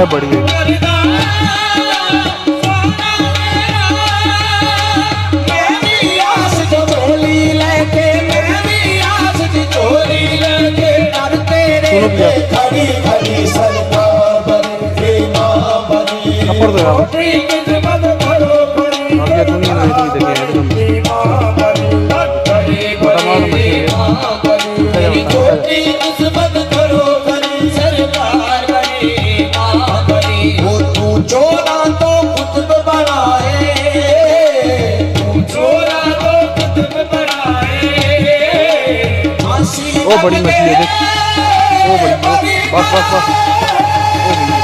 बड़ी है। सुनो भैया आगे दुनिया नहीं तो देखे एकदम बड़ा माल मछली वो बड़ी मछली है देख, वो बड़ी, बस बस बस, वो बड़ी